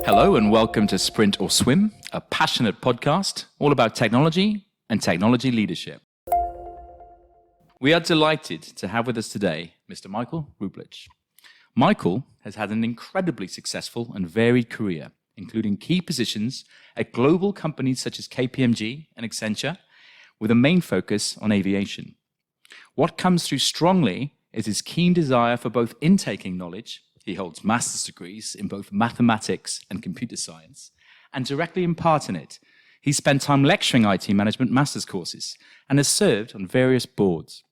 Hello and welcome to Sprint or Swim, a passionate podcast all about technology and technology leadership. We are delighted to have with us today Mr. Michael Ruplitsch. Michael has had an incredibly successful and varied career, including key positions at global companies such as KPMG and Accenture, with a main focus on aviation. What comes through strongly is his keen desire for both intaking knowledge. He holds master's degrees in both mathematics and computer science, and directly imparting it. He spent time lecturing IT management master's courses and has served on various boards.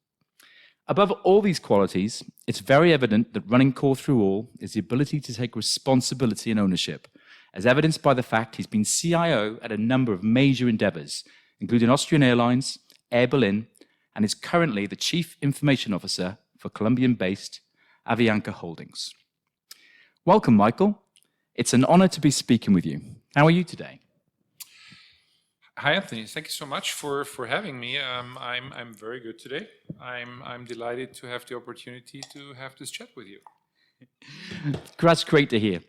Above all these qualities, it's very evident that running core through all is the ability to take responsibility and ownership, as evidenced by the fact he's been CIO at a number of major endeavors, including Austrian Airlines, Air Berlin, and is currently the Chief Information Officer for Colombian-based Avianca Holdings. Welcome, Michael. It's an honor to be speaking with you. How are you today? Hi, Anthony. Thank you so much for having me. I'm very good today. I'm delighted to have the opportunity to have this chat with you. That's great to hear.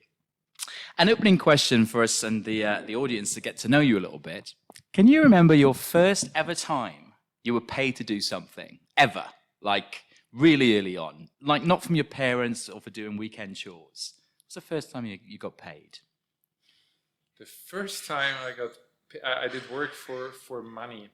An opening question for us and the audience to get to know you a little bit. Can you remember your first ever time you were paid to do something, ever? Like really early on, like not from your parents or for doing weekend chores. What's the first time you got paid? The first time I did work for money.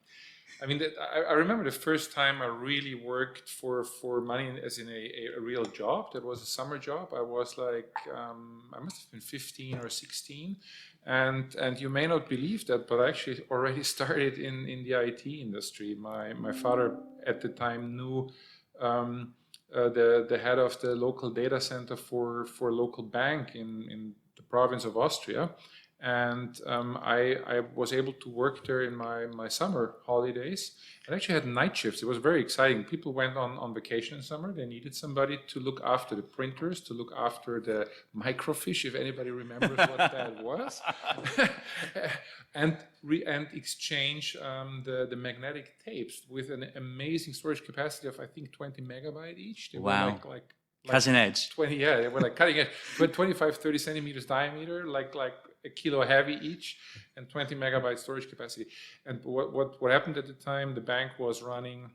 I mean, I remember the first time I really worked for money as in a real job. That was a summer job. I was like, I must have been 15 or 16. And you may not believe that, but I actually already started in the IT industry. My father at the time knew the head of the local data center for a local bank in the province of Austria. And I was able to work there in my summer holidays. I actually had night shifts. It was very exciting. People went on vacation in summer. They needed somebody to look after the printers, to look after the microfiche, if anybody remembers what that was, and exchange the magnetic tapes with an amazing storage capacity of, I think, 20 megabyte each. They wow. were like cutting edge. 20, yeah, they were like cutting edge. But 25, 30 centimeters diameter, like a kilo heavy each, and 20 megabyte storage capacity. And what happened at the time, the bank was running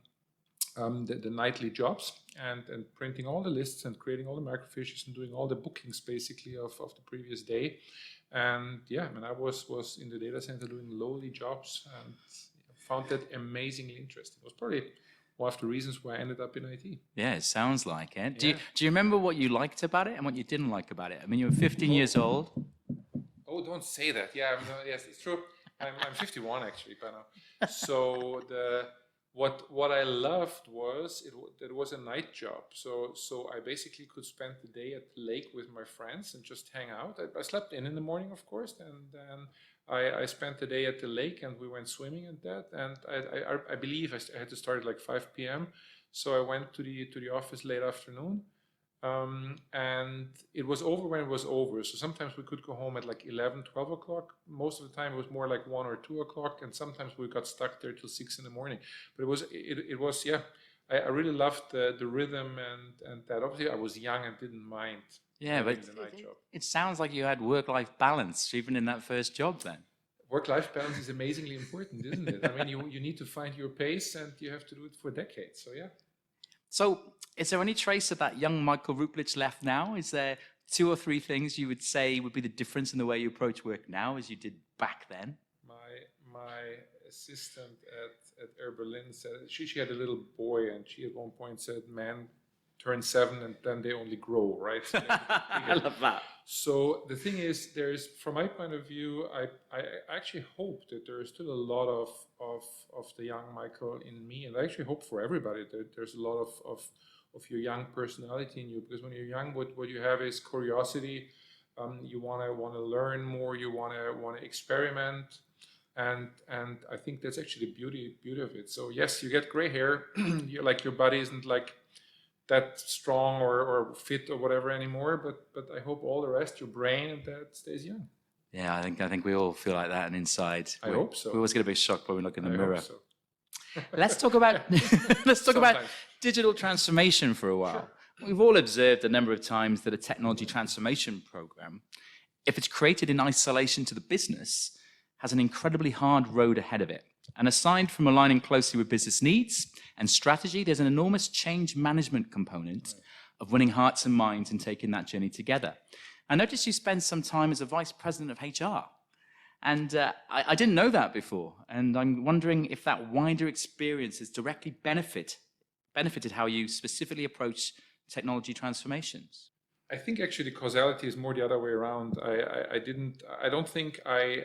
the nightly jobs and printing all the lists and creating all the microfiches and doing all the bookings basically of the previous day. And yeah, I mean, I was in the data center doing lowly jobs and found that amazingly interesting. It was probably one of the reasons why I ended up in IT. Yeah, it sounds like it. Yeah. Do you remember what you liked about it and what you didn't like about it? I mean, you were 15 years old. Oh, don't say that. Yeah, yes, it's true. I'm 51 actually by now. So what I loved was it was a night job. So I basically could spend the day at the lake with my friends and just hang out. I slept in the morning, of course, and then I spent the day at the lake and we went swimming and that. And I believe I had to start at like 5 p.m. So I went to the office late afternoon. And it was over when it was over. So sometimes we could go home at like 11, 12 o'clock. Most of the time it was more like 1 or 2 o'clock. And sometimes we got stuck there till 6 in the morning. But it was, yeah, I really loved the rhythm and that. Obviously I was young and didn't mind. Yeah, but it sounds like you had work-life balance even in that first job then. Work-life balance is amazingly important, isn't it? I mean, you need to find your pace and you have to do it for decades. So yeah. So is there any trace of that young Michael Ruplitsch left now? Is there 2 or 3 things you would say would be the difference in the way you approach work now as you did back then? My assistant at Air Berlin said, she had a little boy and she at one point said, man, turn 7 and then they only grow, right? So I love that. So the thing is, from my point of view, I actually hope that there is still a lot of the young Michael in me, and I actually hope for everybody that there's a lot of your young personality in you, because when you're young, what you have is curiosity. You want to learn more. You want to experiment, and I think that's actually the beauty of it. So yes, you get gray hair. You're like your body isn't like that strong or fit or whatever anymore, but I hope all the rest, your brain and that, stays young. Yeah, I think we all feel like that, and inside I hope so. We always get a bit shocked when we look in the mirror. Hope so. Let's talk about digital transformation for a while. Sure. We've all observed a number of times that a technology transformation program if it's created in isolation to the business, has an incredibly hard road ahead of it. And aside from aligning closely with business needs and strategy, there's an enormous change management component of winning hearts and minds and taking that journey together. I noticed you spend some time as a vice president of HR. And I didn't know that before. And I'm wondering if that wider experience has directly benefited how you specifically approach technology transformations. I think actually the causality is more the other way around. I don't think I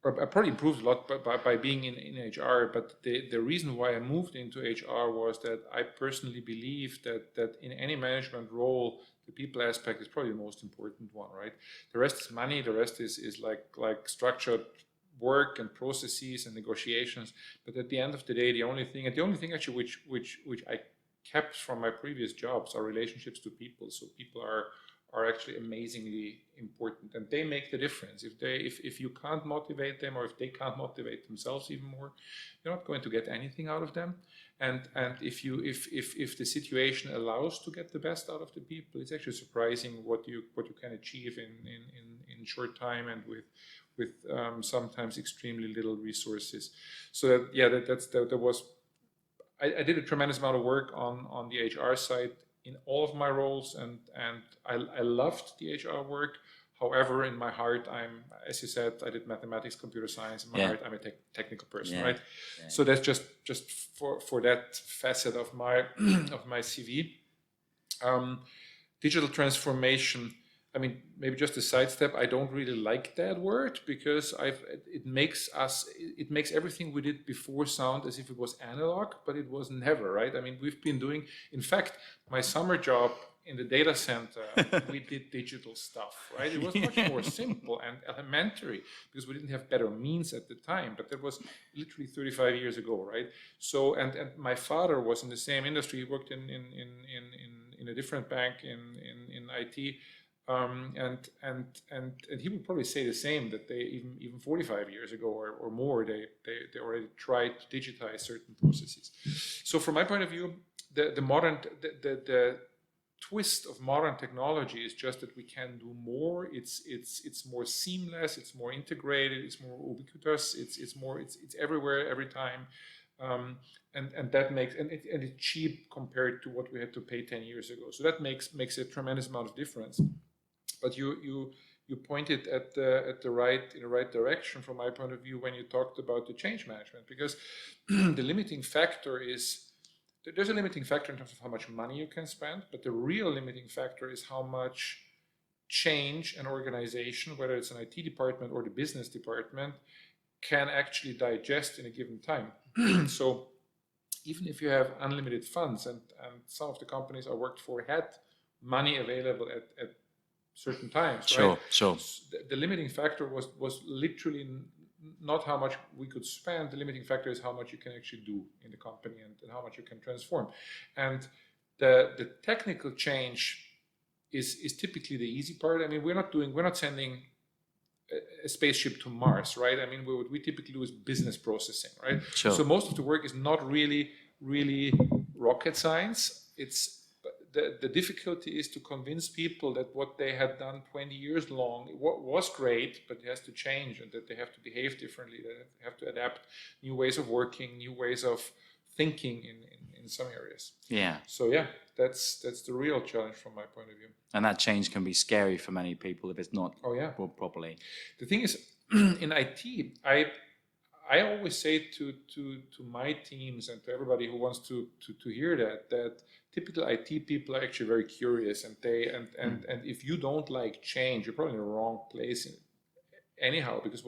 probably improved a lot by being in HR, but the reason why I moved into HR was that I personally believe that in any management role, the people aspect is probably the most important one, right? The rest is money, the rest is like structured work and processes and negotiations. But at the end of the day, the only thing actually which I kept from my previous jobs are relationships to people. So people are actually amazingly important, and they make the difference. If you can't motivate them, or if they can't motivate themselves even more, you're not going to get anything out of them. And if the situation allows to get the best out of the people, it's actually surprising what you can achieve in short time and with sometimes extremely little resources. So I did a tremendous amount of work on the HR side in all of my roles, and I loved the HR work. However, in my heart, as you said, I did mathematics, computer science. In my heart, I'm a technical person, right? Yeah. So that's just for that facet of my CV. Digital transformation. I mean, maybe just a sidestep. I don't really like that word because it makes everything we did before sound as if it was analog, but it was never, right? I mean, we've been doing. In fact, my summer job in the data center, we did digital stuff, right? It was much more simple and elementary because we didn't have better means at the time, but that was literally 35 years ago, right? So, and my father was in the same industry. He worked in a different bank in IT. And he would probably say the same, that they even 45 years ago or more, they already tried to digitize certain processes. So from my point of view, the twist of modern technology is just that we can do more. It's more seamless, it's more integrated, it's more ubiquitous, it's everywhere every time. And that makes it's cheap compared to what we had to pay 10 years ago. So that makes a tremendous amount of difference. But you pointed in the right direction from my point of view when you talked about the change management, because the limiting factor is there's a limiting factor in terms of how much money you can spend, but the real limiting factor is how much change an organization, whether it's an IT department or the business department, can actually digest in a given time. So even if you have unlimited funds, and some of the companies I worked for had money available at certain times, sure, right? Sure. The limiting factor was literally not how much we could spend. The limiting factor is how much you can actually do in the company and how much you can transform. And the technical change is typically the easy part. I mean, we're not sending a spaceship to Mars, right? I mean, what we typically do is business processing, right? Sure. So most of the work is not really rocket science. It's the difficulty is to convince people that what they had done 20 years long was great, but it has to change, and that they have to behave differently, that they have to adapt new ways of working, new ways of thinking in some areas. Yeah. So yeah, that's the real challenge from my point of view. And that change can be scary for many people if it's not done properly. The thing is, in IT, I always say to my teams and to everybody who wants to hear that typical IT people are actually very curious, and if you don't like change, you're probably in the wrong place anyhow, because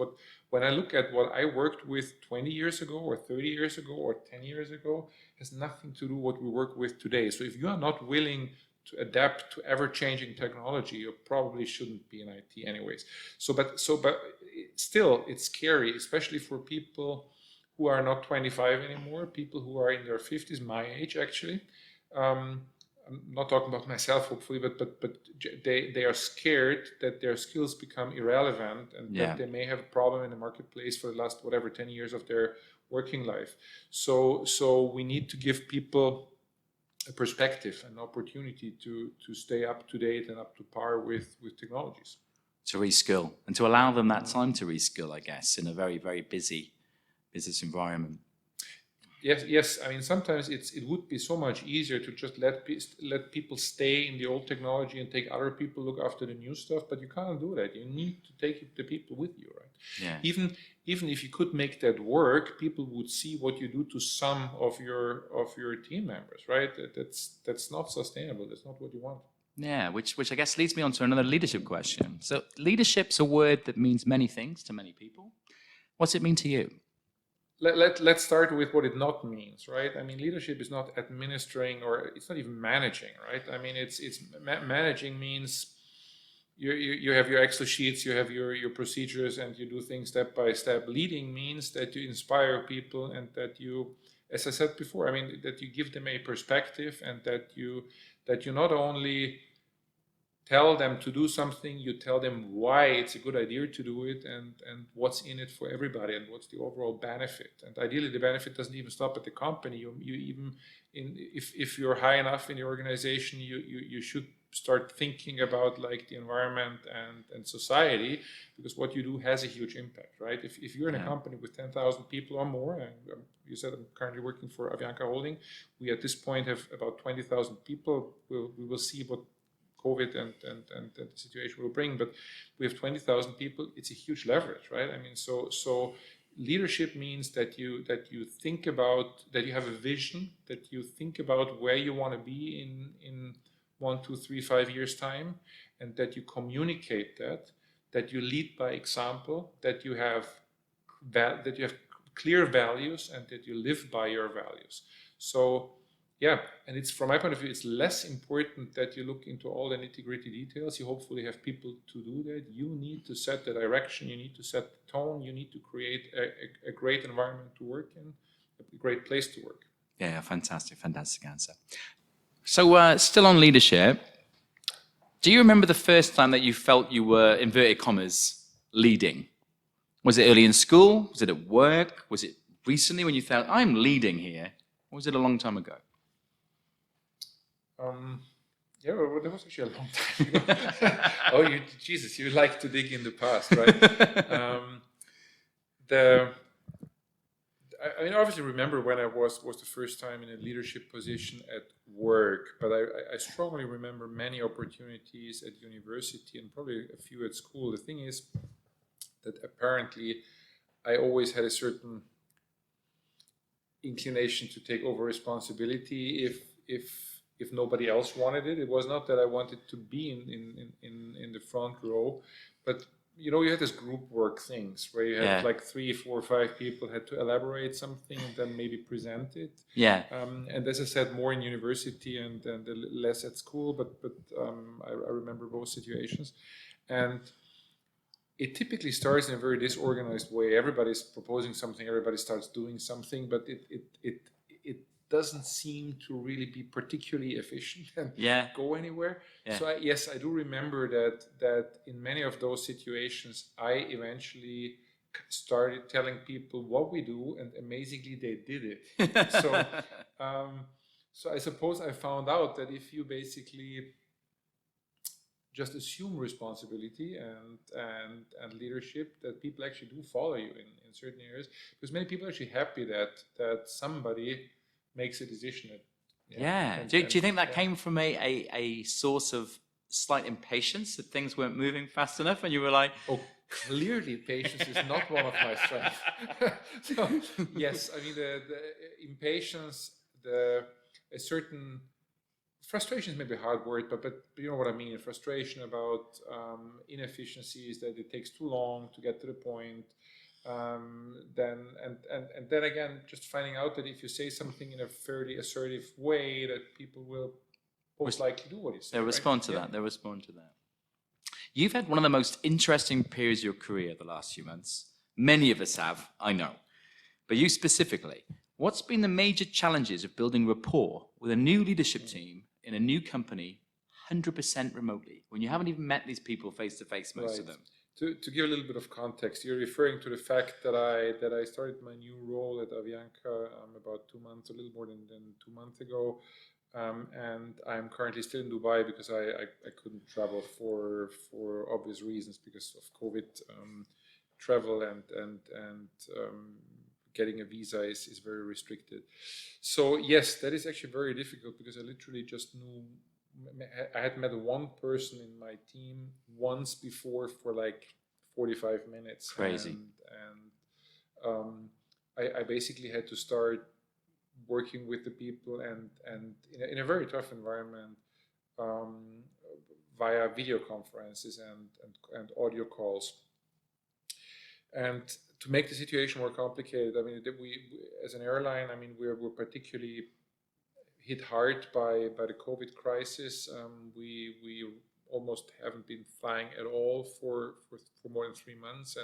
when I look at what I worked with 20 years ago or 30 years ago or 10 years ago, has nothing to do with what we work with today. So if you are not willing to adapt to ever-changing technology, you probably shouldn't be in IT anyways. But still, it's scary, especially for people who are not 25 anymore, people who are in their 50s, my age actually. I'm not talking about myself, hopefully, but they are scared that their skills become irrelevant, and that they may have a problem in the marketplace for the last 10 years of their working life. So we need to give people a perspective, an opportunity to stay up to date and up to par with technologies. to reskill and to allow them that time to reskill, I guess, in a very, very busy business environment. Yes. I mean, sometimes it would be so much easier to just let people stay in the old technology and take other people look after the new stuff. But you can't do that. You need to take the people with you, right? Yeah. Even if you could make that work, people would see what you do to some of your team members, right? That's not sustainable. That's not what you want. Yeah, which I guess leads me on to another leadership question. So leadership's a word that means many things to many people. What's it mean to you? Let's start with what it not means, right? I mean, leadership is not administering, or it's not even managing, right? I mean, it's managing means you have your Excel sheets, you have your procedures, and you do things step by step. Leading means that you inspire people, and that you, as I said before, I mean, that you give them a perspective, and that you not only tell them to do something, you tell them why it's a good idea to do it, and what's in it for everybody, and what's the overall benefit. And ideally, the benefit doesn't even stop at the company. You even, if you're high enough in the organization, you should start thinking about like the environment and society, because what you do has a huge impact, right? If you're in a company with 10,000 people or more, and you said I'm currently working for Avianca Holding, we at this point have about 20,000 people. We will see what COVID and the situation will bring, but we have 20,000 people. It's a huge leverage, right? I mean, so leadership means that you think about, that you have a vision, that you think about where you want to be in 1, 2, 3, 5 years time, and that you communicate that you lead by example, that you have clear values, and that you live by your values. So yeah, and it's, from my point of view, it's less important that you look into all the nitty-gritty details. You hopefully have people to do that. You need to set the direction, you need to set the tone, you need to create a great environment to work in, a great place to work. Yeah, fantastic answer. So still on leadership, do you remember the first time that you felt you were, inverted commas, leading? Was it early in school? Was it at work? Was it recently when you felt, I'm leading here? Or was it a long time ago? Yeah, well, that was actually a long time ago. Oh, Jesus, you like to dig in the past, right? I mean, obviously remember when I was the first time in a leadership position at work, but I strongly remember many opportunities at university and probably a few at school. The thing is that apparently I always had a certain inclination to take over responsibility if nobody else wanted it. It was not that I wanted to be in the front row, but you know, you had this group work things where you had like 3, 4, 5 people had to elaborate something and then maybe present it. Yeah. And as I said, more in university and less at school, but I remember both situations. And it typically starts in a very disorganized way. Everybody's proposing something, everybody starts doing something, but it doesn't seem to really be particularly efficient and go anywhere. Yeah. So I do remember that in many of those situations, I eventually started telling people what we do, and amazingly they did it. So I suppose I found out that if you basically just assume responsibility and leadership, that people actually do follow you in certain areas, because many people are actually happy that somebody makes a decision. Do you think that came from a source of slight impatience, that things weren't moving fast enough, and you were like, oh, clearly patience is not one of my strengths. So yes, I mean the impatience, a certain frustration is maybe a hard word, but you know what I mean. Frustration about inefficiencies, that it takes too long to get to the point. Then again, just finding out that if you say something in a fairly assertive way, that people will most likely do what you say. They'll respond to that. They'll respond to that. You've had one of the most interesting periods of your career the last few months. Many of us have, I know. But you specifically, what's been the major challenges of building rapport with a new leadership team in a new company, 100% remotely, when you haven't even met these people face to face, most of them? To give a little bit of context, you're referring to the fact that I started my new role at Avianca about 2 months, a little more than 2 months ago. and I'm currently still in Dubai because I couldn't travel for obvious reasons because of COVID. Travel and getting a visa is very restricted. So yes, that is actually very difficult because I literally just knew. I had met one person in my team once before for like 45 minutes. Crazy. And I basically had to start working with the people and in a very tough environment via video conferences and audio calls. And to make the situation more complicated, I mean, we as an airline, I mean, we're particularly hit hard by the COVID crisis. We almost haven't been flying at all for more than 3 months,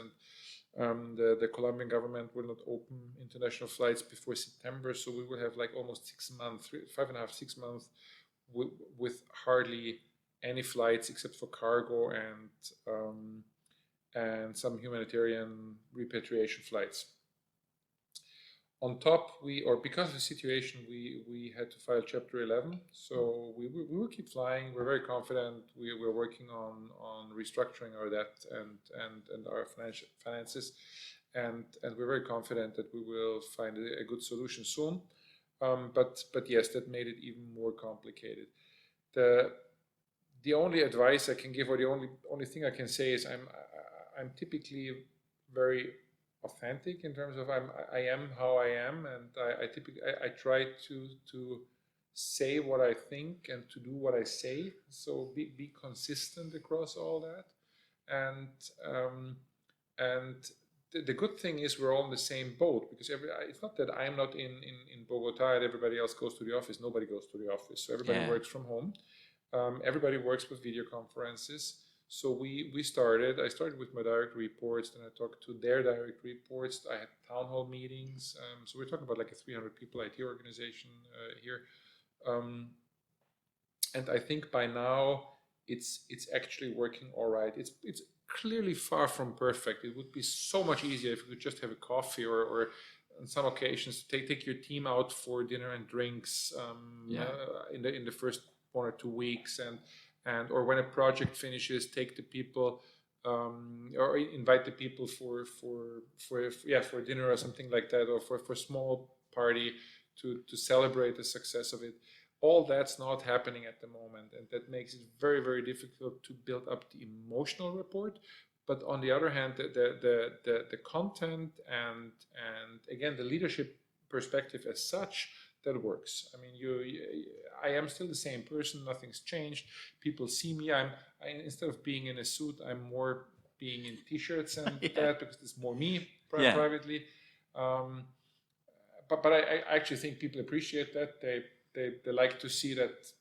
and the Colombian government will not open international flights before September, so we will have like almost 6 months, 5.5, 6 months with hardly any flights except for cargo and some humanitarian repatriation flights. On top, because of the situation, we had to file Chapter 11. So we will keep flying. We're very confident. We're working on restructuring our debt and our finances, and we're very confident that we will find a good solution soon. But yes, that made it even more complicated. The only advice I can give, or the only thing I can say, is I'm typically very authentic in terms of I am how I am, and I try to say what I think and to do what I say. So be consistent across all that, and the good thing is we're all in the same boat, because it's not that I'm not in Bogota and everybody else goes to the office. Nobody goes to the office, so everybody works from home. Everybody works with video conferences. So I started with my direct reports, then I talked to their direct reports. I had town hall meetings. So we're talking about like a 300 people IT organization here. And I think by now it's actually working all right. It's clearly far from perfect. It would be so much easier if we could just have a coffee or on some occasions take your team out for dinner and drinks in the first 1 or 2 weeks, or when a project finishes, take the people or invite the people for dinner or something like that, or for a small party to celebrate the success of it. All that's not happening at the moment, and that makes it very, very difficult to build up the emotional rapport. But on the other hand, the content and again the leadership perspective as such, that works. I mean, I am still the same person. Nothing's changed. People see me. Instead of being in a suit, I'm more being in t-shirts and that, because it's more me privately. But I actually think people appreciate that. They like to see that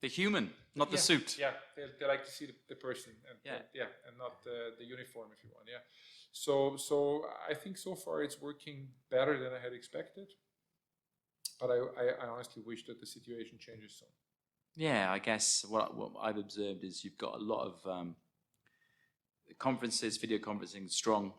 the human, not the suit. Yeah, they like to see the person, and not the uniform, if you want. Yeah. So I think so far it's working better than I had expected. But I honestly wish that the situation changes soon. Yeah, I guess what I've observed is you've got a lot of conferences, video conferencing strong,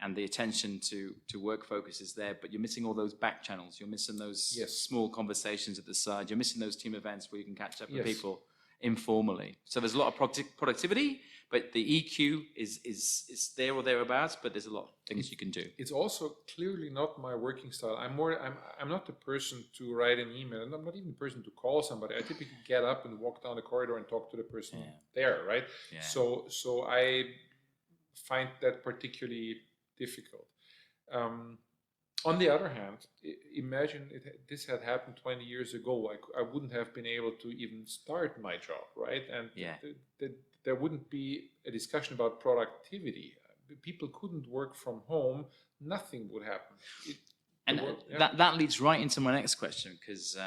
and the attention to work focus is there, but you're missing all those back channels. You're missing those small conversations at the side. You're missing those team events where you can catch up with people informally. So there's a lot of productivity, but the EQ is there or thereabouts, but there's a lot of things you can do. It's also clearly not my working style. I'm not the person to write an email, and I'm not even the person to call somebody. I typically get up and walk down the corridor and talk to the person there, right? Yeah. So I find that particularly difficult. On the other hand, imagine this had happened 20 years ago. I wouldn't have been able to even start my job, right? And there wouldn't be a discussion about productivity. People couldn't work from home. Nothing would happen. That leads right into my next question, because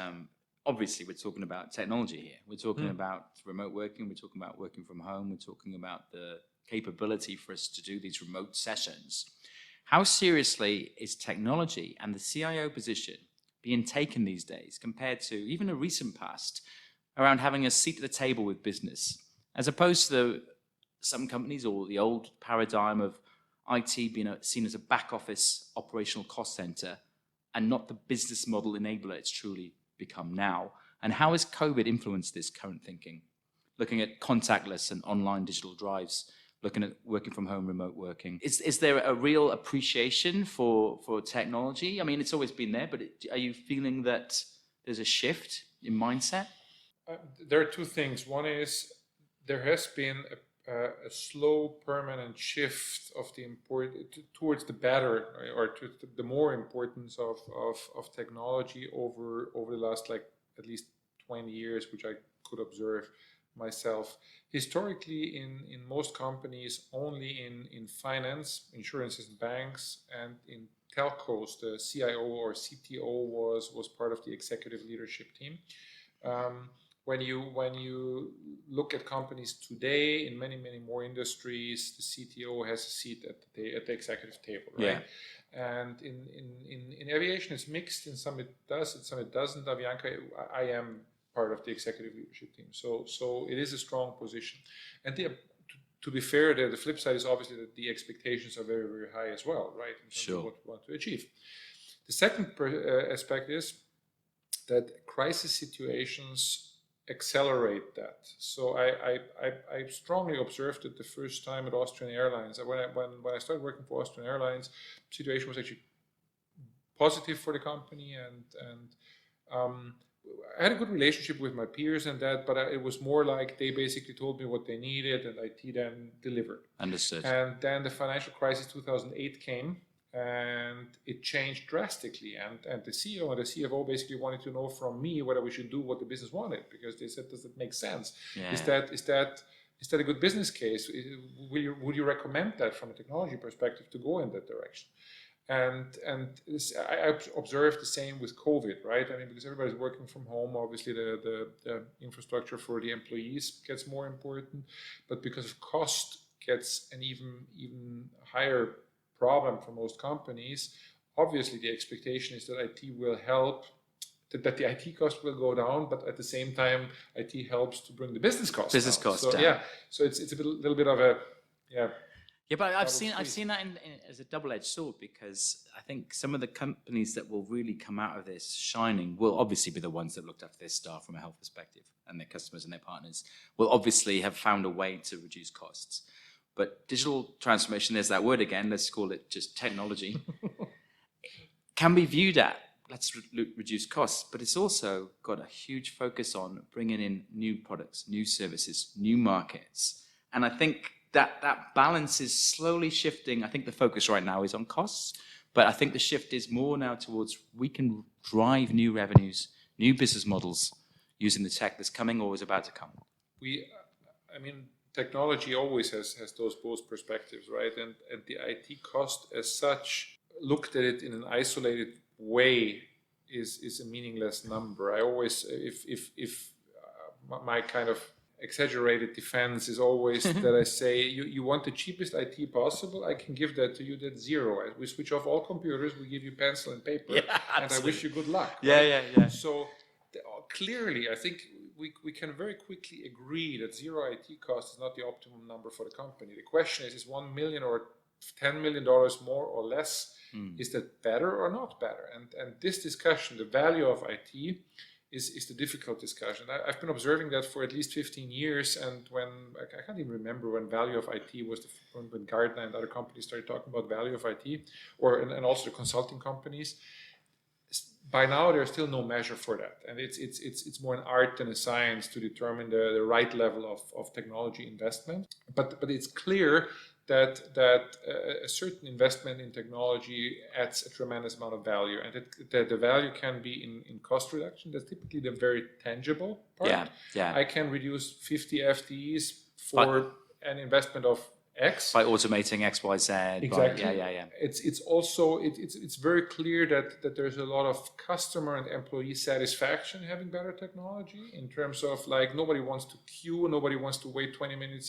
obviously we're talking about technology here. We're talking about remote working. We're talking about working from home. We're talking about the capability for us to do these remote sessions. How seriously is technology and the CIO position being taken these days compared to even a recent past around having a seat at the table with business, as opposed to some companies or the old paradigm of IT being seen as a back office operational cost center and not the business model enabler it's truly become now? And how has COVID influenced this current thinking? Looking at contactless and online digital drives, looking at working from home, remote working. Is there a real appreciation for technology? I mean, it's always been there, but are you feeling that there's a shift in mindset? There are two things. One is there has been a slow, permanent shift of the towards the better, or to the more importance of technology over the last, like, at least 20 years, which I could observe myself. Historically, in most companies, only in finance, insurances, and banks, and in telcos, the CIO or CTO was part of the executive leadership team. When you look at companies today, in many more industries, the CTO has a seat at the executive table, right? Yeah. And in aviation, it's mixed. In some it does, in some it doesn't. Avianca, I am part of the executive leadership team, so it is a strong position. And to be fair, the flip side is obviously that the expectations are very high as well, right? In terms of what we want to achieve. The second aspect is that crisis situations accelerate that. So I strongly observed it the first time at Austrian Airlines. When I started working for Austrian Airlines, the situation was actually positive for the company, and I had a good relationship with my peers and that, but it was more like they basically told me what they needed, and IT then delivered. Understood. And then the financial crisis 2008 came, and it changed drastically. And the CEO and the CFO basically wanted to know from me whether we should do what the business wanted, because they said, does it make sense? Yeah. Is that a good business case? Would you recommend that from a technology perspective to go in that direction? And I observed the same with COVID, right? I mean, because everybody's working from home, obviously the infrastructure for the employees gets more important, but because of cost gets an even higher problem for most companies. Obviously, the expectation is that IT will help, that the IT cost will go down, but at the same time, IT helps to bring the business costs down. Yeah, so it's a little bit of a Yeah, but I've seen that as a double-edged sword, because I think some of the companies that will really come out of this shining will obviously be the ones that looked after their staff from a health perspective, and their customers and their partners will obviously have found a way to reduce costs. But digital transformation, there's that word again, let's call it just technology, can be viewed at, let's reduce costs, but it's also got a huge focus on bringing in new products, new services, new markets. And I think that balance is slowly shifting. I think the focus right now is on costs, but I think the shift is more now towards we can drive new revenues, new business models using the tech that's coming or is about to come. Technology always has those both perspectives, right? And the IT cost as such, looked at it in an isolated way, is a meaningless number. I always, if my kind of exaggerated defense is always that I say, you want the cheapest IT possible, I can give that to you, that's zero. We switch off all computers, we give you pencil and paper, and I wish you good luck. Right? Yeah. So clearly, I think we can very quickly agree that zero IT cost is not the optimum number for the company. The question is $1 million or $10 million more or less, is that better or not better? And this discussion, the value of IT, is the difficult discussion. I've been observing that for at least 15 years, and when I can't even remember when value of IT was when Gartner and other companies started talking about value of IT, and also the consulting companies. By now, there's still no measure for that, and it's more an art than a science to determine the right level of technology investment. But it's clear that a certain investment in technology adds a tremendous amount of value, and that the value can be in cost reduction. That's typically the very tangible part. Yeah. I can reduce 50 FTEs for an investment of X by automating X, Y, Z. Exactly. Yeah. It's also it's very clear that there's a lot of customer and employee satisfaction having better technology, in terms of, like, nobody wants to queue, nobody wants to wait 20 minutes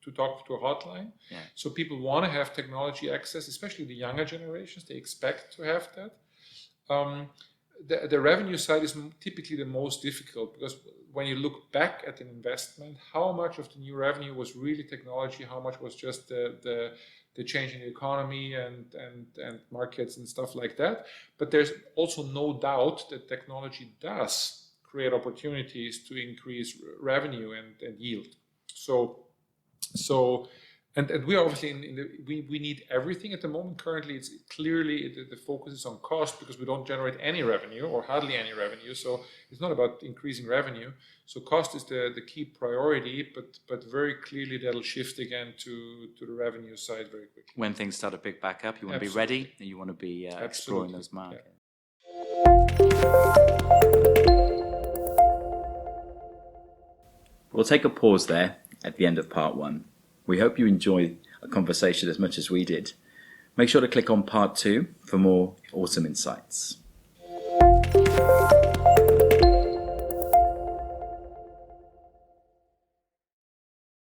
to talk to a hotline. Yeah. So people want to have technology access, especially the younger generations. They expect to have that. The revenue side is typically the most difficult, because when you look back at an investment, how much of the new revenue was really technology, how much was just the the change in the economy and markets and stuff like that. But there's also no doubt that technology does create opportunities to increase revenue and yield. And we are obviously we need everything at the moment. Currently, it's clearly the focus is on cost because we don't generate any revenue or hardly any revenue. So it's not about increasing revenue. So cost is the key priority, but very clearly that'll shift again to the revenue side very quickly. When things start to pick back up, you want to be ready and you want to be exploring those markets. Yeah. We'll take a pause there at the end of part 1. We hope you enjoy a conversation as much as we did. Make sure to click on part 2 for more awesome insights.